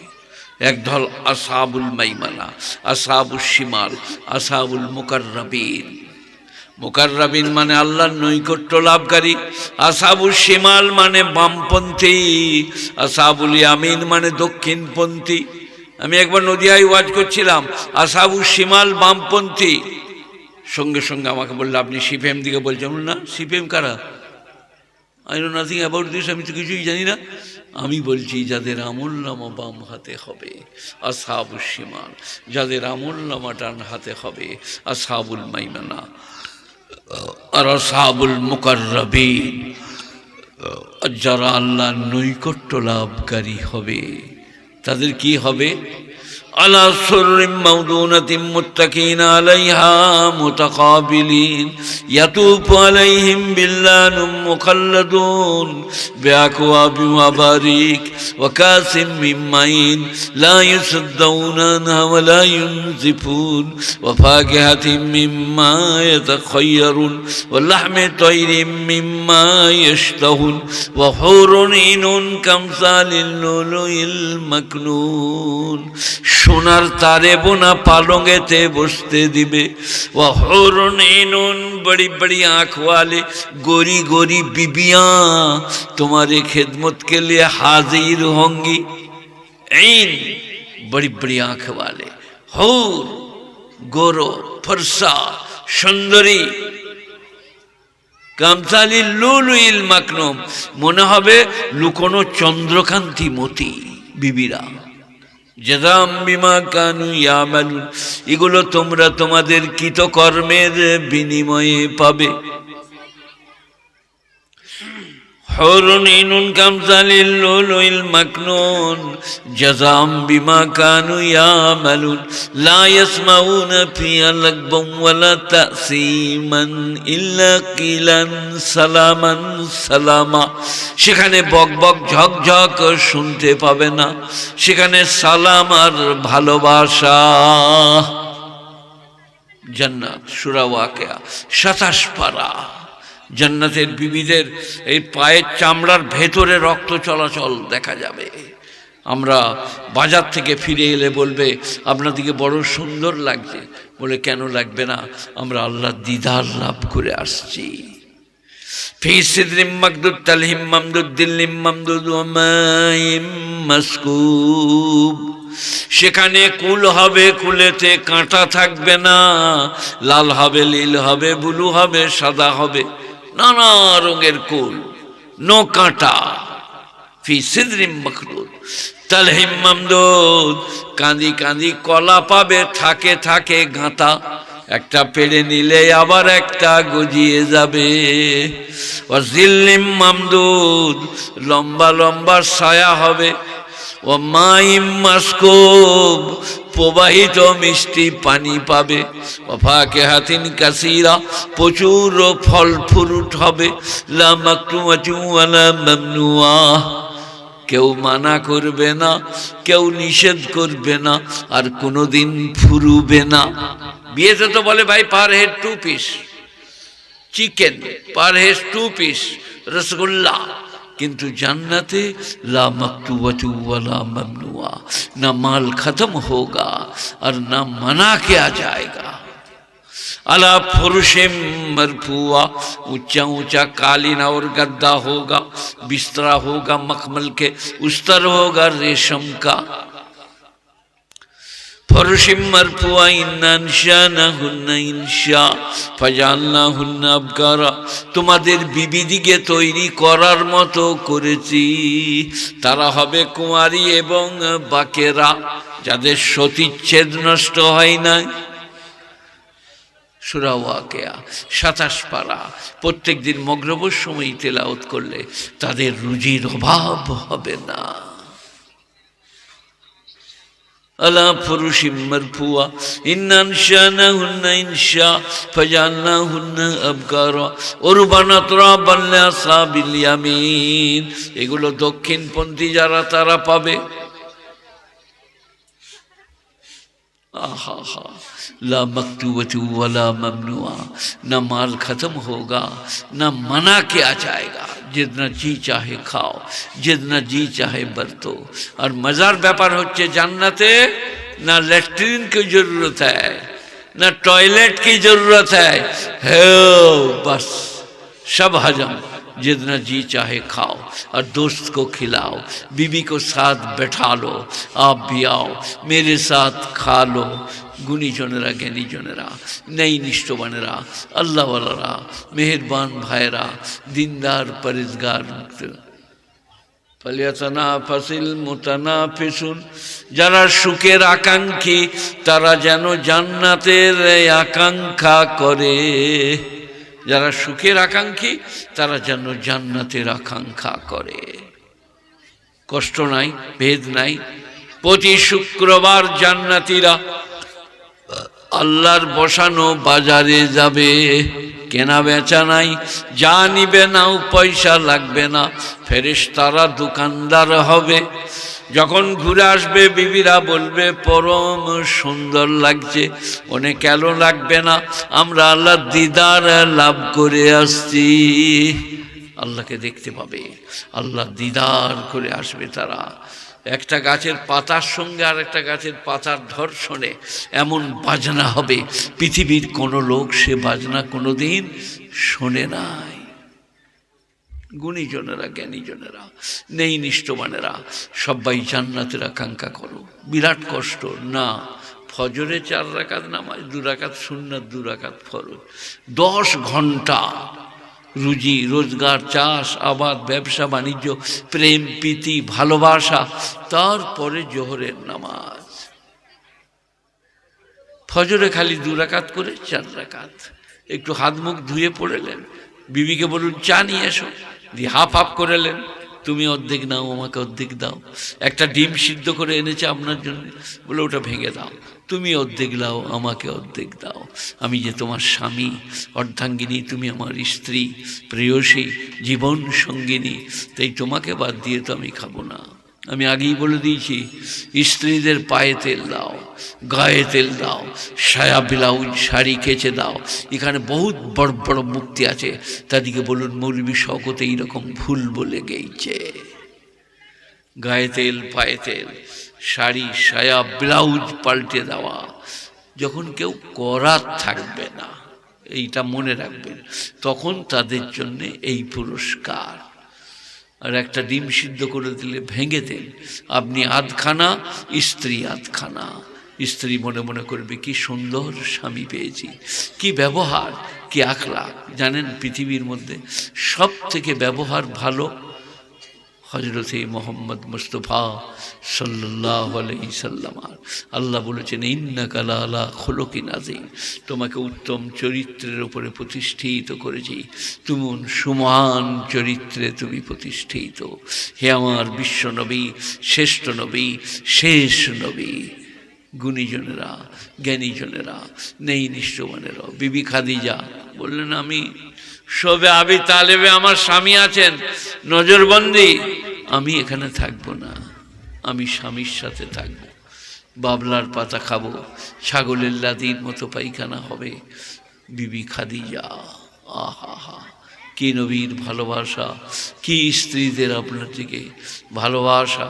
একদল আসহাবুল মাইমানা, আসহাবুশ শিমাল, আসহাবুল মুকাররাবিন। মুকাররাবিন মানে আল্লাহর নৈকট্য লাভকারী, আসহাবুশ শিমাল মানে বামপন্থী, আসহাবুল ইয়ামিন মানে দক্ষিণপন্থী। আমি একবার নদিয়ায় ওয়াজ করছিলাম, আসহাবুশ শিমাল বামপন্থী। সঙ্গে সঙ্গে আমাকে বললো আপনি সিপিএম দিকে বলছেন না? সিপিএম কারা? I know nothing about this, আমি তো কিছুই জানি না। আমি বলছি যাদের আমলনামা বাম হাতে হবে আসহাবুশ শিমাল, যাদের আমলনামা ডান হাতে হবে আসহাবুল মাইমানা আর আসহাবুল মুকাররাবিন। যারা আল্লাহর নৈকট্য লাভকারী হবে তাদের কি হবে? على سرر موضونة متكئين عليها متقابلين يطوف عليهم بلدان مخلدون بأكواب وأباريق وكأس من معين لا يصدعون عنها ولا ينزفون وفاكهة مما يتخيرون ولحم طير مما يشتهون وحور عين كأمثال اللؤلؤ المكنون সোনার তারে বোনা পালঙ্গেতে বসতে দিবে ওয়াহুরুন ইনুন বড়ি বড়ি आँख वाले गोरी गोरी बीबियां तुम्हारे खिदमत के लिए हाजिर होंगी ईन बड़ी बड़ी आँख वाले हूर गोरो फरसा सुंदरी कामसाली लुलुइल मखनुम মনে হবে লুকোনো চন্দ্রকান্তি মতি বিবিরা জাযাম বিমা কানু ইয়ামালুন এগুলো তোমরা তোমাদের কৃতকর্মের বিনিময়ে পাবে হুরুন ইনুন কামসালিল লুলুইল মাকনুন জাযাম বিমা কানু ইয়ামালুন লা ইয়াসমাউনা ফিহা লাগবান ওয়ালা তাসীমান ইল্লা কিলান সালামান সালামা সেখানে বকবক ঝকঝক শুনতে পাবে না সেখানে সালাম আর ভালোবাসা জান্নাত সূরা ওয়াকিয়া 27 পারা জান্নাতের বিবিদের এই পায়ের চামড়ার ভেতরে রক্ত চলাচল দেখা যাবে আমরা বাজার থেকে ফিরে এলে বলবে আপনাদেরকে বড় সুন্দর লাগছে বলে কেন লাগবে না আমরা আল্লাহর দিদার লাভ করে আসছি ফি সিদরিম মাকদুদ তালহিম মামদুদ দিল্লিম মামদুদ ওয়া মাইম মাসকুব সেখানে কুল হবে কুলেতে কাঁটা থাকবে না লাল হবে নীল হবে ব্লু হবে সাদা হবে নানা রঙের কুল নো কাঁটা ফি সিদরিম মাকদুদ তালহিম মামদুদ কাঁদি কাঁদি কলা পাবে থাকে থাকে গাঁথা একটা পেড়ে নিলে আবার একটা গজিয়ে যাবে ওয়াজিল্লিম মামদুদ লম্বা লম্বা ছায়া হবে ও মাইম মাসকুব প্রবাহিত মিষ্টি পানি পাবে ওয়াফাকিহাতিন কাসীরা প্রচুর ফল ফ্রুট হবে লা মাকতুমাতুন ওয়ালা মামনুআ কেউ মানা করবে না কেউ নিষেধ করবে না আর কোনোদিন ফুরুবে না বিয়েতে তো বলে ভাই per head 2 piece chicken per head 2 piece rasgulla किंतु जन्नते ला मकतूबतु वला ममनुआ न माल खत्म होगा और न मना किया जाएगा अला फुरुशिम मरफुआ ऊंचा ऊंचा कालीन और गद्दा होगा बिस्तरा होगा मखमल के उस्तर होगा रेशम का फरुशिम मरफुआ इन्नानशानाहुन्ना इंशा ফাজালনাহুন্না আবকারা তোমাদের বিবিদিকে তৈরি করার মতো করেছি তারা হবে কুমারী এবং বাকেরা যাদের সতীচ্ছেদ নষ্ট হয় না সূরা ওয়াকিয়া 27 পারা প্রত্যেক দিন মাগরিবের সময় তেলাওয়াত করলে তাদের রুজির অভাব হবে না अला फुरुशिम मरफुआ इन्नानशानाहुन्ना इंशा फजालनाहुन्ना अबकारा उरबाना तुराबान लिअस्हाबिल यामीन এগুলো দক্ষিণপন্থী যারা তারা পাবে आहा हा ला मकतूबतु वला ममनुआ न माल खत्म होगा न मना किया जाएगा जितना जी चाहे खाओ जितना जी चाहे बरतो और मजार व्यापार होच्छे जन्नते ना लैट्रिन की जरूरत है ना टॉयलेट की जरूरत है बस सब हजम जितना जी चाहे खाओ और दोस्त को खिलाओ बीबी को साथ बैठा लो आप भी आओ मेरे साथ खा लो गुनी जनेरा ज्ञानी जनेरा नई निष्ठवानेरा अल्लाह वालारा मेहरबान भाईरा दीनदार परहेजगार ফালিয়াতানাফাসিল মুতানাফিসুন যারা সুখের আকাঙ্ক্ষী তারা যেন জান্নাতের আকাঙ্ক্ষা করে যারা সুখের আকাঙ্ক্ষী তারা যেন জান্নাতের আকাঙ্ক্ষা করে কষ্ট নাই ভেদ নাই প্রতি শুক্রবার জান্নাতীরা আল্লাহর বসানো বাজারে যাবে, কেনা বেচা নাই, যা নিবে নাও পয়সা লাগবে না, ফেরেশতারা দোকানদার হবে। যখন ঘুরে আসবে বিবিরা বলবে পরম সুন্দর লাগছে, অনেক এলো লাগবে না, আমরা আল্লাহ দিদার লাভ করে আসছি। আল্লাহকে দেখতে পাবে, আল্লাহ দিদার করে আসবে তারা। একটা গাছের পাতার সঙ্গে আর একটা গাছের পাতার ধর্ষণে এমন বাজনা হবে, পৃথিবীর কোনো লোক সে বাজনা কোনোদিন শোনে নাই। গুণীজনেরা, জ্ঞানীজনেরা, নেই নিষ্ঠবানেরা সবাই জান্নাতের আকাঙ্ক্ষা করো। বিরাট কষ্ট না, ফজরে 4 রাকাত নামাজ, 2 রাকাত সুন্নাত, 2 রাকাত ফরজ, 10 ঘন্টা রুজি রোজগার, চাষ আবাদ, ব্যবসা বাণিজ্য, প্রেম প্রীতি ভালোবাসা, তারপরে জোহরের নামাজ। ফজরে খালি 2 রাকাত করে 4 রাকাত, একটু হাত মুখ ধুয়ে পড়েলেন, বিবিকে বলুন চা নিয়ে এসো, দিয়ে হাফ হাফ করেলেন, তুমি অর্ধেক নাও আমাকে অর্ধেক দাও। একটা ডিম সিদ্ধ করে এনেছে আপনার জন্য, বলে ওটা ভেঙে দাও, তুমি অর্ধেক দাও আমাকে অর্ধেক দাও, আমি যে তোমার স্বামী অর্ধাঙ্গিনী, তুমি আমার স্ত্রী প্রেয়সী জীবন সঙ্গিনী, তাই তোমাকে বাদ দিয়ে তো আমি খাবো না। আমি আগেই বলে দিয়েছি, স্ত্রীদের পায়ে তেল দাও, গায়ে তেল দাও, সায়া ব্লাউজ শাড়ি কেচে দাও। এখানে বহুত বড় বড় মুক্তি আছে, তাদেরকে বলুন মৌলবী শওকত এইরকম ভুল বলে গেছে। গায়ে তেল, পায়ে তেল, শাড়ি সায়া ব্লাউজ পাল্টে দেওয়া। যখন কেউ করার থাকবে না, এইটা মনে রাখবেন, তখন তাদের জন্য এই পুরস্কার। আর একটা ডিম সিদ্ধ করে দিলে ভেঙে দেন, আপনি আধখানা, স্ত্রী আধখানা। স্ত্রী মনে মনে করবে কি সুন্দর স্বামী পেয়েছি, কি ব্যবহার, কি আখলাক। জানেন পৃথিবীর মধ্যে সব থেকে ব্যবহার ভালো হজরতে মোহাম্মদ মুস্তফা সাল্লাল্লাহু আলাইহি সাল্লাম। আল্লাহ বলেছেন ইন্নাকা লাআলা খুলুকিন আযীম, তোমাকে উত্তম চরিত্রের উপরে প্রতিষ্ঠিত করেছি, তুমি সুমহান চরিত্রে তুমি প্রতিষ্ঠিত। হে আমার বিশ্ব নবী, শ্রেষ্ঠ নবী, শেষ নবী। গুণীজনেরা, জ্ঞানীজনেরা, নেই নিষ্ঠবানেরা। বিবি খাদিজা বললেন আমি শোবে আবি তালেবে আমার স্বামী আছেন নজরবন্দি, আমি এখানে থাকবো না, আমি স্বামীর সাথে থাকবো, বাবলার পাতা খাবো, ছাগলের লাদির মতো পায়খানা হবে। বিবি খাদিজা, আহা হা, কি নবীর ভালোবাসা, কি স্ত্রীদের আপনার দিকে ভালোবাসা।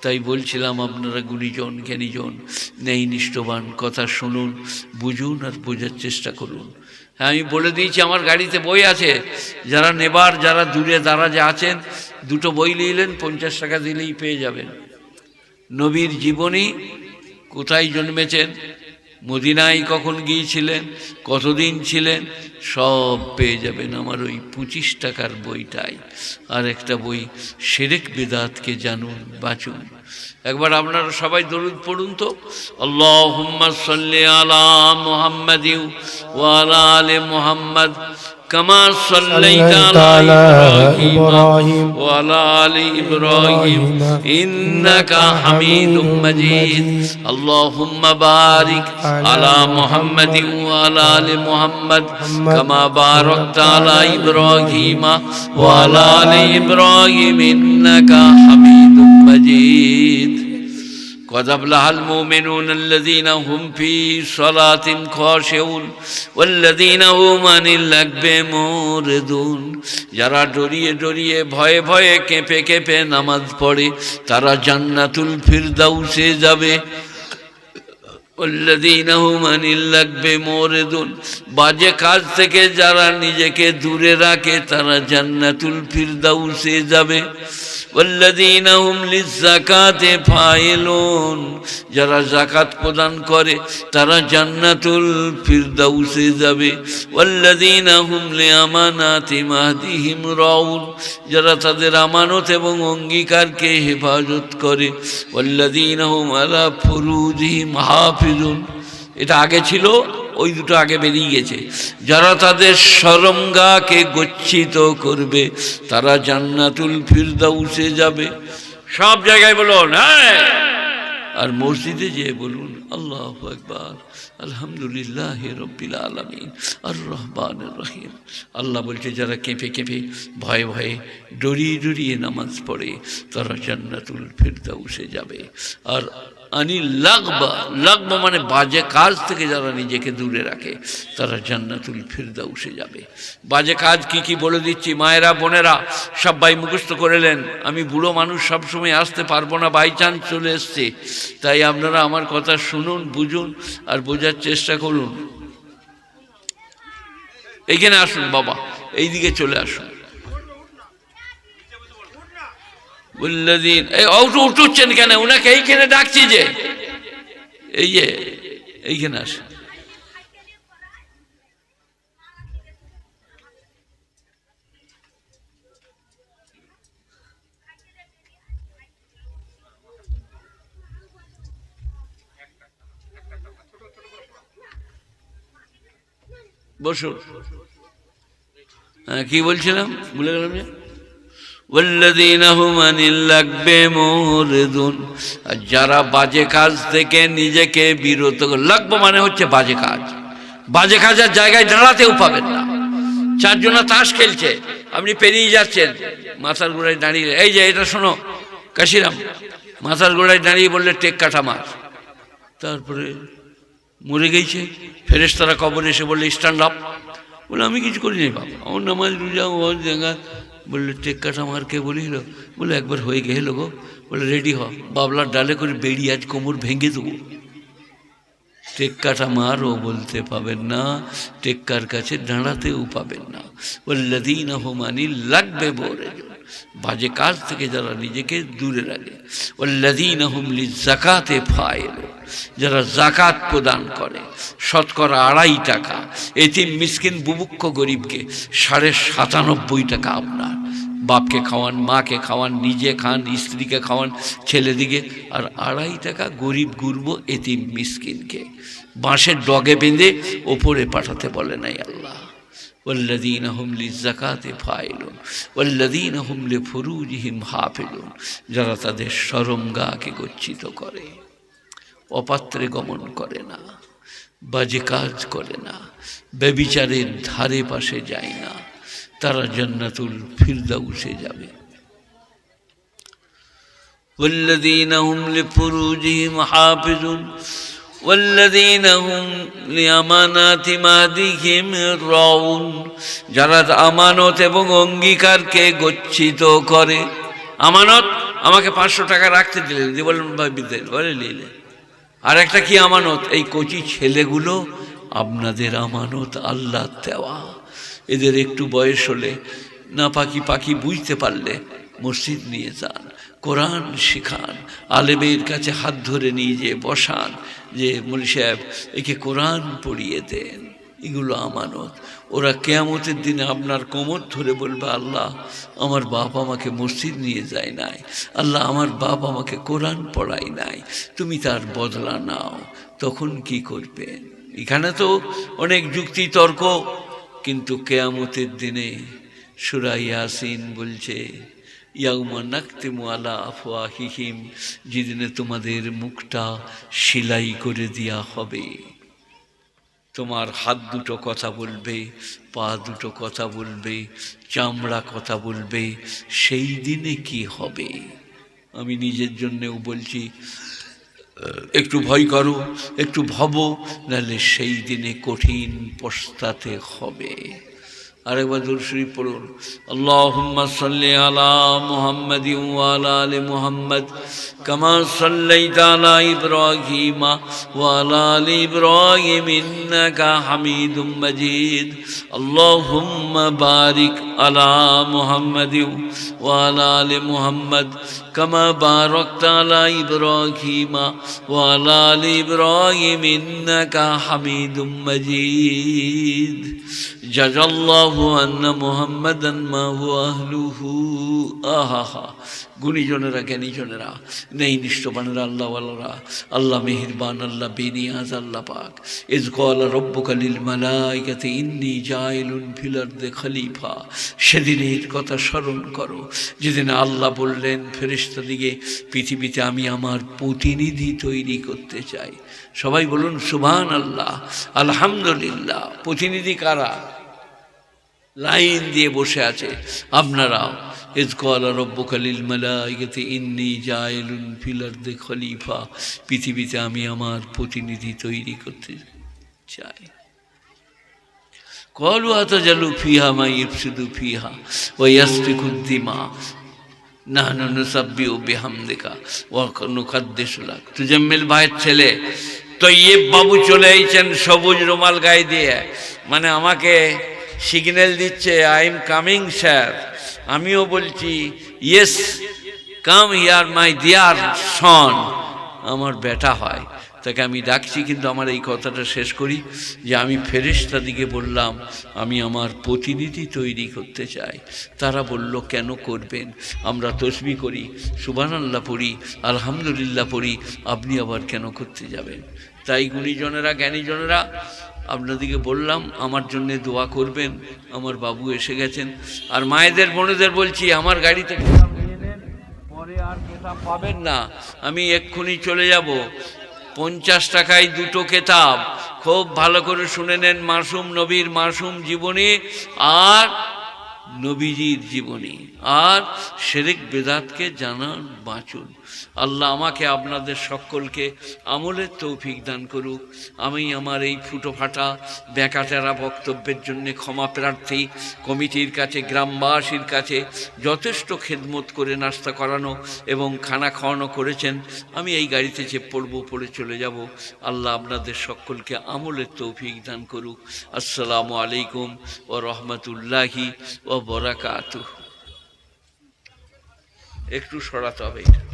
তাই বলছিলাম আপনারা গুণীজন জ্ঞানীজন নেই নিষ্ঠবান কথা শুনুন, বুঝুন আর বোঝার চেষ্টা করুন। হ্যাঁ, আমি বলে দিয়েছি আমার গাড়িতে বই আছে, যারা নেবার, যারা দূরে দারাজে আছেন 2টো বই নিলেন, 50 টাকা দিলেই পেয়ে যাবেন। নবীর জীবনী, কোথায় জন্মেছেন, মদিনায় কখন গিয়েছিলেন, কতদিন ছিলেন, সব পেয়ে যাবেন আমার ওই 25 টাকার বইটাই। আর একটা বই শিরক বিদআতকে জানুন, বাঁচুন। একবার আপনারা সবাই দরুদ পড়ুন তো, আল্লাহুম্মা সাল্লি আলা মুহাম্মাদিন ওয়া আলা আলি মুহাম্মাদ কামা সাল্লাইতা আলা ইব্রাহিম ওয়া আলা আলি ইব্রাহিম ইন্নাকা হামিদুম মাজিদ। আল্লাহুম্মা বারিক আলা মুহাম্মাদিন ওয়া আলা আলি মুহাম্মাদ কামা বারাকতা আলা ইব্রাহিম ওয়া আলা আলি ইব্রাহিম ইন্নাকা হামিদুম মাজিদ। قد أفلح المؤمنون الذين هم في صلاتهم خاشعون والذين هم عن اللغو معرضون। যারা ডরিয়ে ডরিয়ে ভয়ে ভয়ে কেঁপে কেঁপে নামাজ পড়ে তারা জান্নাতুল ফিরদাউসে যাবে। والذين هم عن اللغو معرضون, বাজে কাজ থেকে যারা নিজেকে দূরে রাখে তারা জান্নাতুল ফিরদাউসে যাবে। والذين هم للزكاة فاعلون, যারা যাকাত প্রদান করে তারা জান্নাতুল ফিরদাউসে যাবে। والذين هم لأماناتهم عهدهم راعون, যারা তাদের আমানত এবং অঙ্গীকারকে হেফাজত করে। والذين هم على فروجهم حافظون, এটা আগে ছিল, ওই 2টো আগে বেরিয়ে গেছে। যারা তাদের শরমগাহকে গচ্ছিত করবে তারা জান্নাতুল ফিরদাউসে যাবে। সব জায়গায় বলুন হ্যাঁ, আর মসজিদে যেয়ে বলুন আল্লাহু আকবার, আলহামদুলিল্লাহ রব্বিল আলামিন, আর রহমানির রহিম। আল্লাহ বলছে যারা কেঁপে কেঁপে ভয়ে ভয়ে ডরিয়ে ডরিয়ে নামাজ পড়ে তারা জান্নাতুল ফিরদাউসে যাবে। আর আনিল লাগবা, লাগবা মানে বাজে কাজ থেকে যারা নিজেকে দূরে রাখে তারা জান্নাতুল ফিরদাউসে যাবে। বাজে কাজ কি কি বলে দিচ্ছি, মায়েরা বোনেরা সবাই মুখস্থ করেলেন। আমি বুড়ো মানুষ, সবসময় আসতে পারবো না, বাই চান্স চলে এসছে, তাই আপনারা আমার কথা শুনুন, বুঝুন আর বোঝার চেষ্টা করুন। এইখানে আসুন বাবা, এইদিকে চলে আসুন। বললেন এই উঠুচ্ছেন কেন, ওনাকে এইখানে ডাকছি যে, এই যে এইখানে আসুন। বসুন। হ্যাঁ কি বলছিলাম, ভুলে গেলাম যে ওয়াল্লাযীনা হুম আনিল লাগবি মুরিদুন, আর যারা বাজে কাজ থেকে নিজেকে বিরত, লাগব মানে হচ্ছে বাজে কাজ। বাজে কাজের জায়গায় দাঁড়াতেও পাবেন না। চারজনা তাস খেলছে, আপনি পেরিয়ে যাচ্ছেন, মাথার গোড়ায় দাঁড়িয়ে, এই যে এটা শোনো কাশিরাম, মাথার গোড়ায় দাঁড়িয়ে বললে টেক কাটা মার, তারপরে মরে গেছে। ফেরেশতারা কবরে এসে বললে স্ট্যান্ড আপ, বলে আমি কিছু করিনি বাবা, আমার নামাজ রোজা ওয়াজ জায়গা। বললে টেক কাটা মার কে বলিল, বলে একবার হয়ে গেল গো। বলে রেডি হ, বাবলার ডালে করে বেরিয়ে আজ কোমর ভেঙে দেবো। টেক্কাটা মারও বলতে পাবেন না, টেক্কার কাছে দাঁড়াতেও পাবেন না। ওয়াল্লাযীনা হুম আনিল লাগবি মুরিদুন, বাজে কাজ থেকে যারা নিজেকে দূরে রাখে। ওয়াল্লাযীনা হুম লিযাকাতি ফাইলুন, যারা যাকাত প্রদান করে শতকরা 2.5 টাকা এতিম মিসকিন বুভুক্ষ গরিবকে 97.5 টাকা আপনার বাপকে খাওয়ান, মাকে খাওয়ান, নিজে খান, স্ত্রীকে খাওয়ান, ছেলেদিকে, আর 2.5 টাকা গরিব গুরব এতিম মিসকিনকে বাঁশের ডগে বেঁধে ওপরে পাঠাতে বলে নাই আল্লাহ। ওয়াল্লাযীনা হুম লিযাকাতি ফাইলুন ওয়াল্লাযীনা হুম লিফুরুজিহিম হাফিজুন, যারা তাদের শরমগাহকে গচ্ছিত করে, অপাত্রে গমন করে না, বাজে কাজ করে না, ব্যভিচারের ধারে পাশে যায় না, তারা জান্নাতুল ফিরদাউসে যাবে। ওয়াল্লাযীনা হুম লিফুরুজিহিম হাফিজুন ওয়াল্লাযীনা হুম লিআমানাতিহিম আহদিহিম রাউন, যারা আমানত এবং অঙ্গীকারকে গচ্ছিত করে। আমানত, আমাকে 500 টাকা রাখতে দিলেন, দিয়ে বললেন ভাই বিদ্যালয় বলে নিলে। আর একটা কি আমানত, এই কচি ছেলেগুলো আপনাদের আমানত, আল্লাহ দেওয়া। এদের একটু বয়স হলে না পাখি পাখি বুঝতে পারলে মসজিদ নিয়ে যান, কোরআন শিখান, আলেমের কাছে হাত ধরে নিয়ে যেয়ে বসান, যে মৌলভী সাহেব একে কোরআন পড়িয়ে দেন। এগুলো আমানত। ওরা কিয়ামতের দিনে আপনার কোমর ধরে বলবে আল্লাহ আমার বাপ আমাকে মসজিদ নিয়ে যায় নাই, আল্লাহ আমার বাপ আমাকে কোরআন পড়াই নাই, তুমি তার বদলা নাও। তখন কি করবেন? এখানে তো অনেক যুক্তি তর্ক, কিন্তু কিয়ামতের দিনে সূরা ইয়াসিন বলছে ইয়াউমা নাকতিমু আলা আফওয়াহিহিম, যেদিনে তোমাদের মুখটা সেলাই করে দেওয়া হবে। তোমার হাত দুটো কথা বলবে, পা দুটো কথা বলবে, চামড়া কথা বলবে। সেই দিনে কি হবে? আমি নিজের জন্যেও বলছি, একটু ভয় করো, একটু ভাবো, নাহলে সেই দিনে কঠিন পস্তাতে হবে। আরেকবার দুরূদ শরীফ পড়ুন, আল্লাহুম্মা সাল্লি আলা মুহাম্মাদিন ওয়া আলা আলি মুহাম্মাদ কামা সাল্লাইতা আলা ইব্রাহিম ওয়া আলা আলি ইব্রাহিম ইন্নাকা হামিদুম মাজিদ। আল্লাহুম্মা বারিক আলা মুহাম্মাদিন ওয়া আলা আলি মুহাম্মাদ কামা বারাকতা আলা ইব্রাহিম ওয়া আলা আলি ইব্রাহিম ইন্নাকা হামিদুম মাজিদ। জাযাল্লাহু আল্লাহু আন্না মুহাম্মাদান মা হুয়া আহলুহু। আহা, গুণীজনেরা, জ্ঞানীজনেরা, নেই নিষ্ঠবানেরা, আল্লাহওয়ালারা, আল্লাহ মেহেরবান, আল্লাহ বেনিয়াজ, আল্লাহ পাক। ইয ক্বালা রাব্বুকা লিল মালাইকাতি ইন্নী জাইলুন ফিল আরদি খলিফা। সেদিনের কথা স্মরণ করো যেদিন আল্লাহ বললেন ফেরেশতাদিকে, পৃথিবীতে আমি আমার প্রতিনিধি তৈরি করতে চাই। সবাই বলুন সুবহানাল্লাহ, আলহামদুলিল্লাহ। প্রতিনিধি কারা? লাইন দিয়ে বসে আছে আপনারাও। ইয ক্বালা রাব্বুকা লিল মালাইকাতি ইন্নী জাইলুন ফিল আরদি খলিফা। পৃথিবীতে আমি আমার প্রতিনিধি তৈরি করতে চাই। ক্বালু আতাজালু ফিহা মা ইফসিদু ফিহা ওয়া ইয়াসফিকুদ দিমা নাহনু নুসাব্বিহু বিহামদিকা ওয়া নুকাদ্দিসু লাক। তুজাম্মিল ভাইয়ের ছেলে তৈয়ব বাবু চলে এসেছেন সবুজ রুমাল গায়ে দিয়ে, মানে আমাকে সিগন্যাল দিচ্ছে আই এম কামিং স্যার। আমিও বলছি yes come here my dear son. আমার বেটা হয়, তাকে আমি ডাকছি। কিন্তু আমার এই কথাটা শেষ করি যে আমি ফেরেশতাদিকে বললাম আমি আমার প্রতিনিধি তৈরি করতে চাই। তারা বলল কেন করবেন? আমরা তসবিহ করি, সুবহানাল্লাহ পড়ি, আলহামদুলিল্লাহ পড়ি, আপনি আবার কেন করতে যাবেন? তাই গুণীজনেরা, জ্ঞানীজনেরা, আপনাদেরকে বললাম আমার জন্য দোয়া করবেন। আমার বাবু এসে গেছেন। আর মায়েদের বোনেদের বলছি আমার গাড়িতে কিতাব নিয়ে নেন, পরে আর কিতাব পাবেন না। আমি এক্ষুনি চলে যাব। 50 টাকায় 2টো কিতাব, খুব ভালো করে শুনে নেন। মাসুম নবীর মাসুম জীবনী আর নবীজির জীবনী আর শিরক বিদআতকে জানান, বাঁচুন। আল্লাহ আমাকে আপনাদের সকলকে আমলের তৌফিক দান করুক। আমি আমার এই ফুটোফাটা বেকাটেরা বক্তব্যের জন্য ক্ষমা প্রার্থী। কমিটির কাছে, গ্রামবাসীর কাছে যথেষ্ট খেদমত করে নাস্তা করানো এবং খানা খাওয়ানো করেছেন। আমি এই গাড়িতে চেপে পড়বো, পড়ে চলে যাব। আল্লাহ আপনাদের সকলকে আমলের তৌফিক দান করুক। আসসালামু আলাইকুম ওয়া রাহমাতুল্লাহি ওয়া বারাকাতুহু। একটু সরাতে হবে এটা।